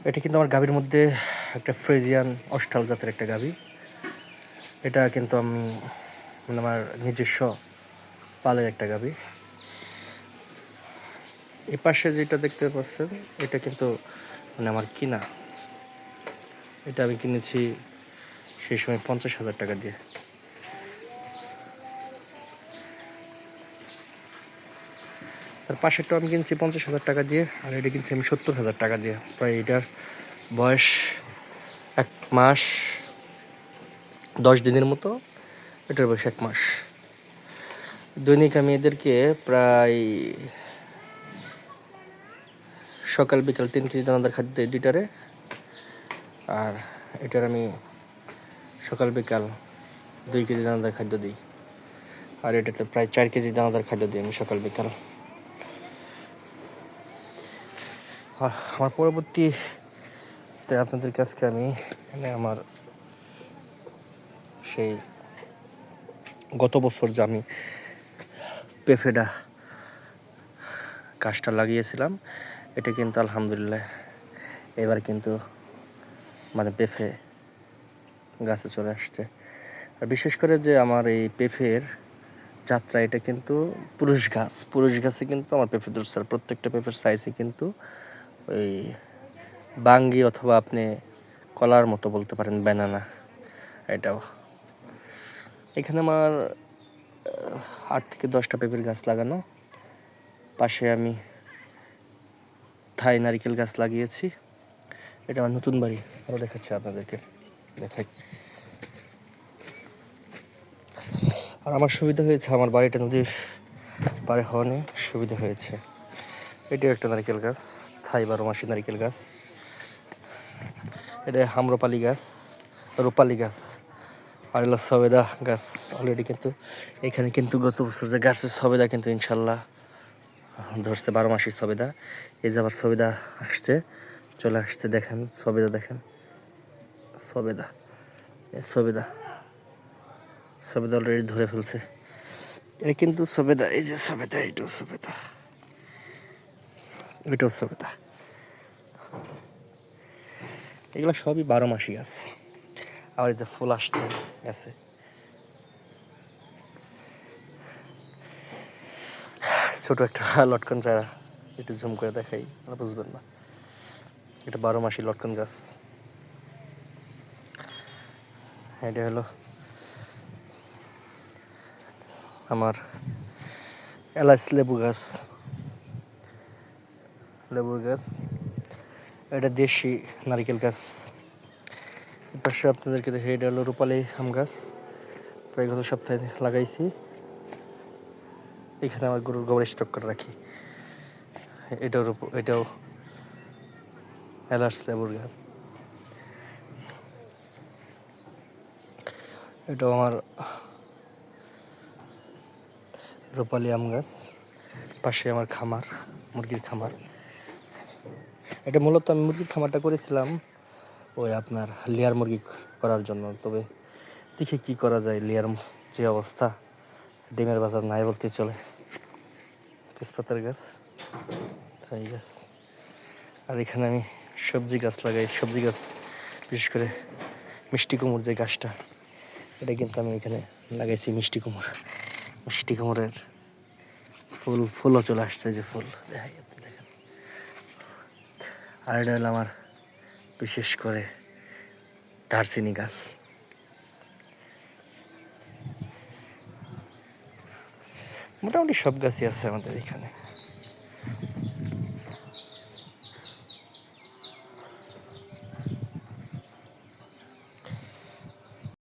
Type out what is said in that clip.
এটা কিন্তু আমার গাভীর মধ্যে একটা ফ্রিজিয়ান অস্ট্রাল জাতের একটা গাভী। এটা কিন্তু আমি আমার নিজস্ব পালের একটা গাভী। এই পাশে যেটা দেখতে পাচ্ছেন এটা কিন্তু আমার কিনা। এটা আমি কিনেছি সেই সময় 50,000 টাকা দিয়ে। তার পাশেরটা আমি কিনছি 50,000 টাকা দিয়ে, আর এটা কিনছি আমি 70,000 টাকা দিয়ে। প্রায় এটার বয়স 1 মাস 10 দিনের মতো। এটার বয়স 1 মাস। দৈনিক আমি এদেরকে প্রায় সকাল বিকাল 3 কেজি দানাদার খাদ্য দিই লিটারে। আর এটার আমি সকাল বিকাল 2 কেজি দানাদার খাদ্য দিই। আর এটাতে প্রায় 4 কেজি দানাদার খাদ্য দিই আমি সকাল বিকাল। আর আমার পরবর্তীতে আপনাদের কাছকে আমি আমার সেই গত বছর যে আমি পেঁপেডা গাছটা লাগিয়েছিলাম, এটা কিন্তু আলহামদুলিল্লাহ এবার কিন্তু পেঁপে গাছে চলে আসছে। আর বিশেষ করে যে আমার এই পেঁপের যাত্রা, এটা কিন্তু পুরুষ গাছে কিন্তু আমার পেঁপে ধরছে। আর প্রত্যেকটা পেঁপের সাইজে কিন্তু ওই বাঙ্গি অথবা আপনি কলার মতো বলতে পারেন, ব্যানানা। এটাও এখানে আমার 8 থেকে 10টা পেঁপের গাছ লাগানো। পাশে আমি থাই নারিকেল গাছ লাগিয়েছি। এটা আমার নতুন বাড়ি, আরও দেখাচ্ছি আপনাদেরকে, দেখাই। আর আমার সুবিধা হয়েছে, আমার বাড়িটা নদীর পাড়ে হওয়ানে সুবিধা হয়েছে। এটাও একটা নারিকেল গাছ, থাই 12 মাসি নারিকেল গাছ। এটা হামরোপালি গাছ, রূপালি গাছ। আর হলো সবেদা গাছ। অলরেডি কিন্তু এখানে কিন্তু গত বছর যে গাছের সবেদা কিন্তু ইনশাল্লাহ ধরছে, 12 মাসি সবেদা। এই যে আবার সবেদা চলে আসছে, দেখেন সবেদা, দেখেন সবেদা, সবেদা অলরেডি ধরে ফেলছে। এটা কিন্তু সবেদা, এই যে সবেদা, এটাও সবেদা, এটাও সবেদা। এগুলো সবই 12 মাসি গাছ। আবার এই যে ফুল আসছে গাছে। ছোট একটা লটকন চারা, একটু জুম করে দেখাই, বুঝবেন না। এটা 12 মাসি লটকন গাছ। এটা হলো আমার এলাচ লেবুর গাছ। এটা দেশি নারকেল গাছ। পাশে আপনাদেরকে দেখে, এটা হলো রূপালী আম গাছ। প্রায় গত সপ্তাহে লাগাইছি। এখানে আমার গরুর গোবর স্টক করে রাখি। এটাও এলাচ লেবুর গাছ। এটাও আমার রূপালী আম গাছ। পাশে আমার খামার, মুরগির খামার। এটা মূলত আমি মুরগির খামারটা করেছিলাম ওই আপনার লেয়ার মুরগি করার জন্য। তবে দেখি কি করা যায়, লেয়ার যে অবস্থা, ডিমের বাজার নাই বলতে চলে। তেজপাতার গাছ, থাই গাছ। আর এখানে আমি সবজি গাছ লাগাই। সবজি গাছ বিশেষ করে মিষ্টি কুমড় যে গাছটা, এটা কিন্তু আমি এখানে লাগাইছি। মিষ্টি কুমড়ের ফুলও চলে আসছে, যে ফুল দেখেন। আর এটা হলো আমার বিশেষ করে দারচিনি গাছ। মোটামুটি সব গাছই আছে আমাদের এখানে।